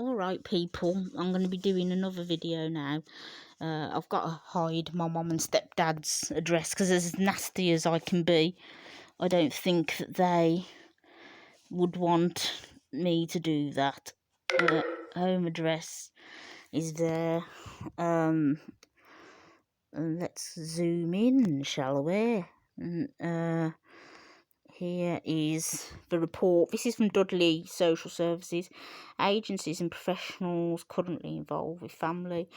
Alright people, I'm going to be doing another video now. I've got to hide my mum and stepdad's address because as nasty as I can be, I don't think that they would want me to do that. Home address is there. Let's zoom in, shall we? Here is the report. This is from Dudley Social Services. Agencies and professionals currently involved with family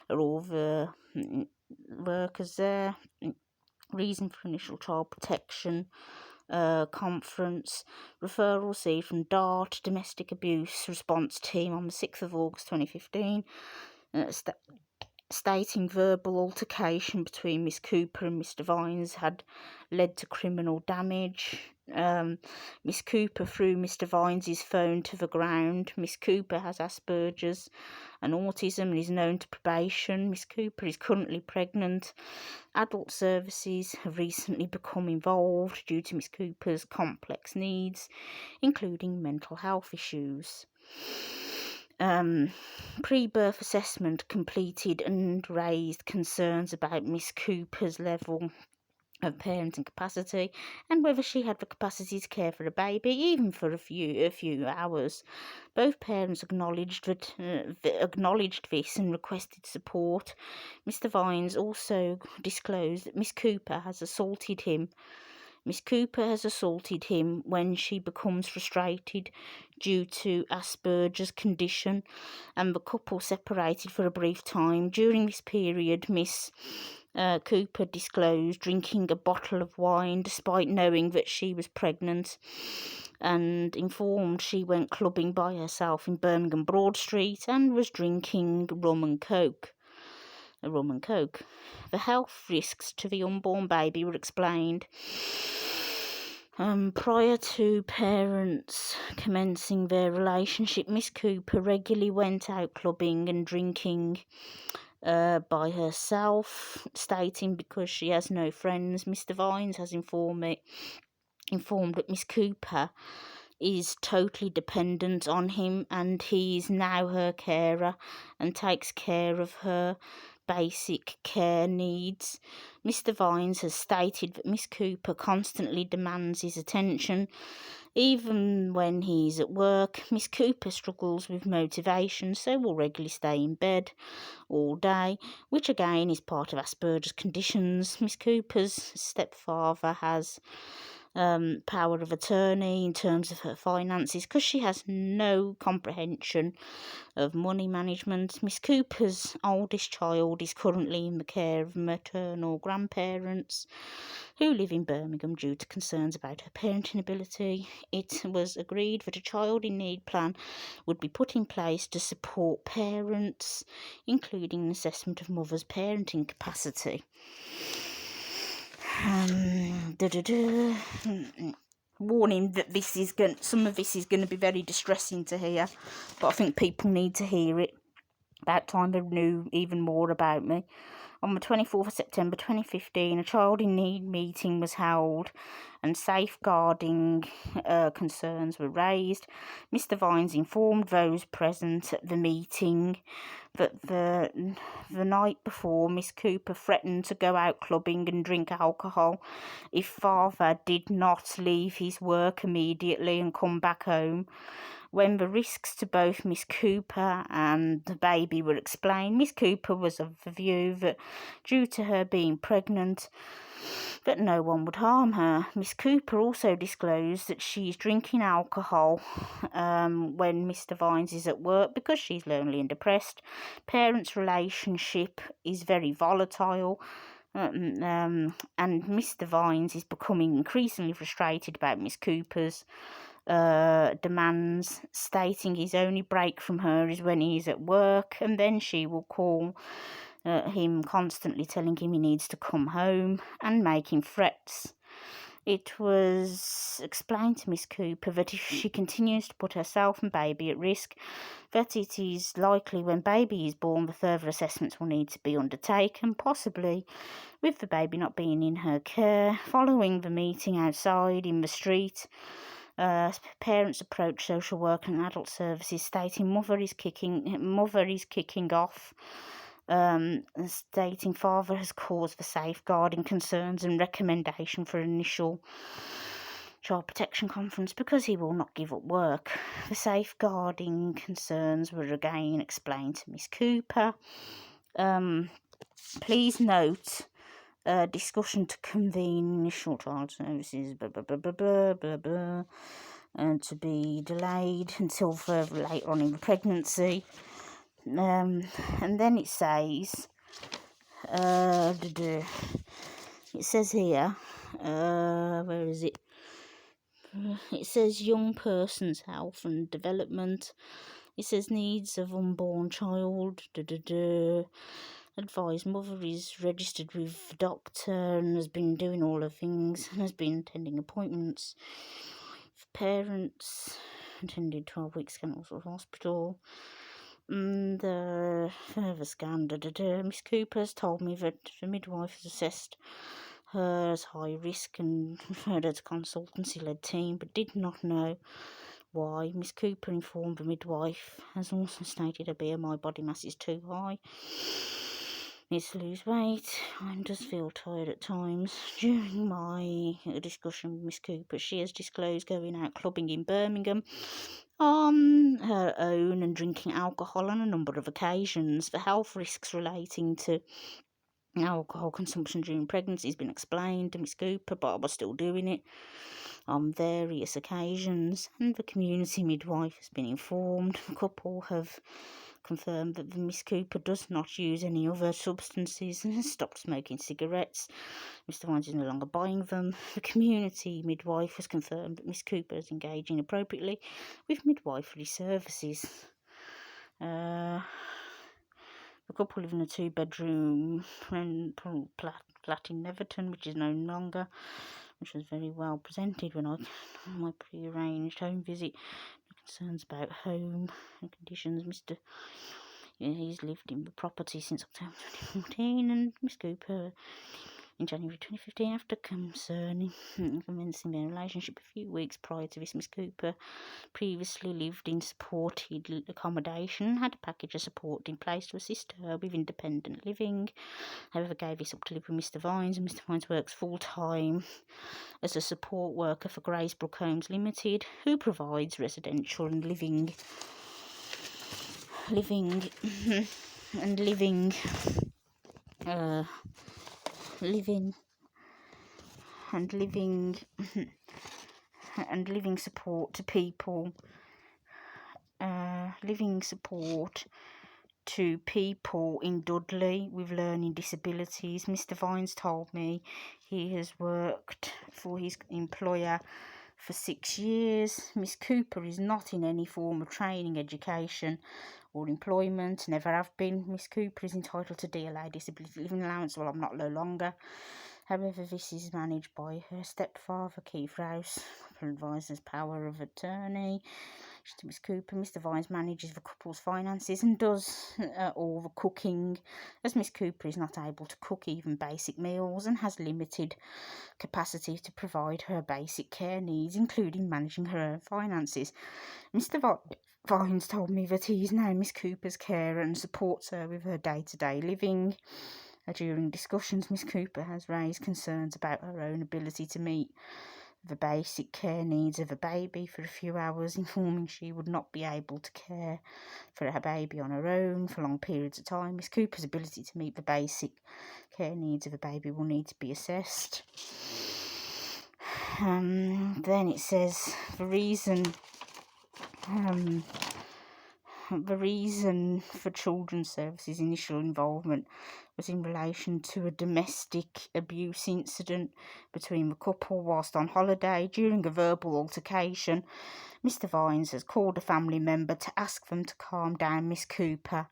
are all the workers there. Reason for initial child protection conference. Referral received from DART, Domestic Abuse Response Team, on the 6th of August 2015. Stating verbal altercation between Miss Cooper and Mr. Vines had led to criminal damage. Miss Cooper threw Mr. Vines' phone to the ground. Miss Cooper has Asperger's and autism and is known to probation. Miss Cooper is currently pregnant. Adult services have recently become involved due to Miss Cooper's complex needs, including mental health issues. Pre-birth assessment completed and raised concerns about Miss Cooper's level of parenting capacity and whether she had the capacity to care for a baby, even for a few hours. Both parents acknowledged this and requested support. Mr. Vines also disclosed that Miss Cooper has assaulted him. Miss Cooper has assaulted him when she becomes frustrated due to Asperger's condition, and the couple separated for a brief time. During this period, Miss Cooper disclosed drinking a bottle of wine despite knowing that she was pregnant, and informed she went clubbing by herself in Birmingham Broad Street and was drinking rum and coke. The health risks to the unborn baby were explained. Prior to parents commencing their relationship, Miss Cooper regularly went out clubbing and drinking by herself, stating because she has no friends. Mr. Vines has informed that Miss Cooper is totally dependent on him, and he is now her carer and takes care of her basic care needs. Mr. Vines has stated that Miss Cooper constantly demands his attention, even when he's at work. Miss Cooper struggles with motivation, so will regularly stay in bed all day, which again is part of Asperger's conditions. Miss Cooper's stepfather has power of attorney in terms of her finances because she has no comprehension of money management. Miss Cooper's oldest child is currently in the care of maternal grandparents who live in Birmingham due to concerns about her parenting ability. It was agreed that a child in need plan would be put in place to support parents, including an assessment of mother's parenting capacity. Warning that some of this is going to be very distressing to hear, but I think people need to hear it. About time they knew even more about me. On the 24th of September 2015, a child in need meeting was held and safeguarding concerns were raised. Mr. Vines informed those present at the meeting that the night before, Miss Cooper threatened to go out clubbing and drink alcohol if father did not leave his work immediately and come back home. When the risks to both Miss Cooper and the baby were explained, Miss Cooper was of the view that due to her being pregnant, that no one would harm her. Miss Cooper also disclosed that she's drinking alcohol when Mr. Vines is at work because she's lonely and depressed. Parents' relationship is very volatile. And Mr. Vines is becoming increasingly frustrated about Miss Cooper's demands, stating his only break from her is when he is at work, and then she will call him constantly, telling him he needs to come home and making threats. It was explained to Miss Cooper that if she continues to put herself and baby at risk, that it is likely when baby is born the further assessments will need to be undertaken, possibly with the baby not being in her care. Following the meeting outside in the street, Parents approach social work and adult services stating mother is kicking off, stating father has cause for safeguarding concerns and recommendation for initial child protection conference because he will not give up work. The safeguarding concerns were again explained to Miss Cooper. Please note, discussion to convene initial child services, blah, blah, blah, blah, blah, blah, blah, and to be delayed until further later on in the pregnancy. And then it says, it says here, where is it? It says young person's health and development. It says needs of unborn child. Advised mother is registered with doctor and has been doing all the things and has been attending appointments. Parents attended 12 weeks scan of hospital. The further scan. Miss Cooper has told me that the midwife has assessed her as high risk and referred her to consultancy-led team, but did not know why. Miss Cooper informed the midwife has also stated her BMI body mass is too high. Needs to lose weight and does feel tired at times. During my discussion with Miss Cooper, she has disclosed going out clubbing in Birmingham on her own and drinking alcohol on a number of occasions. The health risks relating to alcohol consumption during pregnancy has been explained to Miss Cooper, but I was still doing it on various occasions, and the community midwife has been informed. The couple have confirmed that Miss Cooper does not use any other substances and has stopped smoking cigarettes. Mr. Vines is no longer buying them. The community midwife has confirmed that Miss Cooper is engaging appropriately with midwifery services. The couple live in a 2-bedroom flat in Neverton, which is no longer, which was very well presented when I had my pre-arranged home visit. Concerns about home and conditions. He's lived in the property since October 2014, and Miss Cooper in January 2015, after commencing their relationship a few weeks prior to this. Miss Cooper previously lived in supported accommodation and had a package of support in place to assist her with independent living. However, gave this up to live with Mr. Vines, and Mr. Vines works full-time as a support worker for Gracebrook Homes Limited, who provides residential and living support to people, in Dudley with learning disabilities. Mr. Vines told me he has worked for his employer for 6 years. Miss Cooper is not in any form of training, education or employment, never have been. Miss Cooper is entitled to DLA disability living allowance. Well, I'm not no longer. However, this is managed by her stepfather, Keith Rouse, couple advisors, power of attorney. To Miss Cooper, Mr. Vines manages the couple's finances and does all the cooking, as Miss Cooper is not able to cook even basic meals and has limited capacity to provide her basic care needs, including managing her own finances. Mr. Vines told me that he is now Miss Cooper's carer and supports her with her day-to-day living. During discussions, Miss Cooper has raised concerns about her own ability to meet the basic care needs of a baby for a few hours, informing she would not be able to care for her baby on her own for long periods of time. Miss Cooper's ability to meet the basic care needs of a baby will need to be assessed. Then it says the reason for Children's Services initial involvement was in relation to a domestic abuse incident between the couple whilst on holiday. During a verbal altercation, Mr. Vines has called a family member to ask them to calm down Miss Cooper,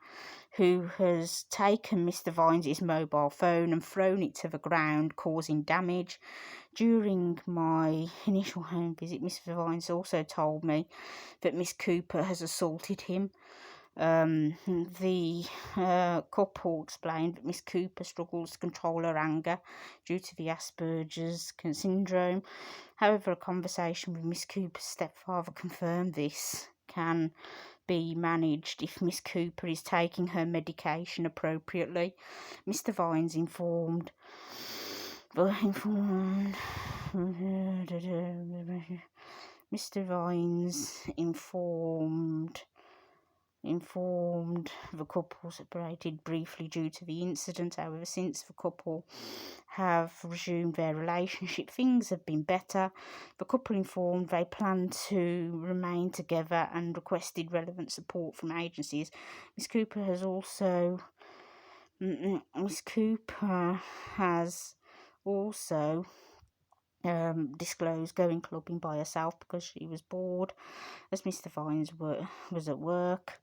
who has taken Mr. Vines' mobile phone and thrown it to the ground, causing damage. During my initial home visit, Mr. Vines also told me that Miss Cooper has assaulted him. The couple explained that Miss Cooper struggles to control her anger due to the Asperger's syndrome. However, a conversation with Miss Cooper's stepfather confirmed this can be managed if Miss Cooper is taking her medication appropriately. Mr. Vines informed Mr. Vines informed the couple separated briefly due to the incident. However, since the couple have resumed their relationship, things have been better. The couple informed they plan to remain together and requested relevant support from agencies. Miss Cooper has also disclosed going clubbing by herself because she was bored, as Mr. Vines was at work.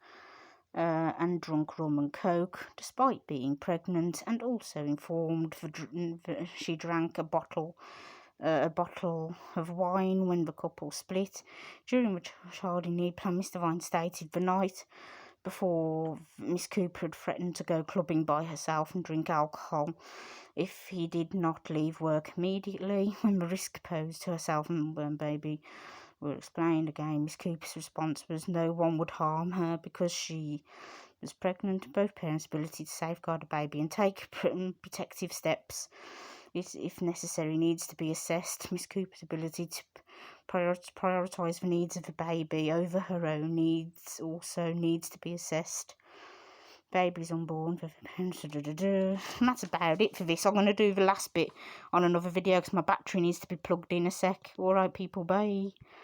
And drunk rum and coke despite being pregnant, and also informed that she drank a bottle of wine when the couple split. During the child in need plan, Mr. Vine stated the night before Miss Cooper had threatened to go clubbing by herself and drink alcohol if he did not leave work immediately. When the risk posed to herself and baby were explained again, Miss Cooper's response was no one would harm her because she was pregnant. Both parents' ability to safeguard a baby and take protective steps, if necessary, needs to be assessed. Miss Cooper's ability to prioritise the needs of the baby over her own needs also needs to be assessed. Baby's unborn. And that's about it for this. I'm going to do the last bit on another video because my battery needs to be plugged in a sec. Alright people, bye.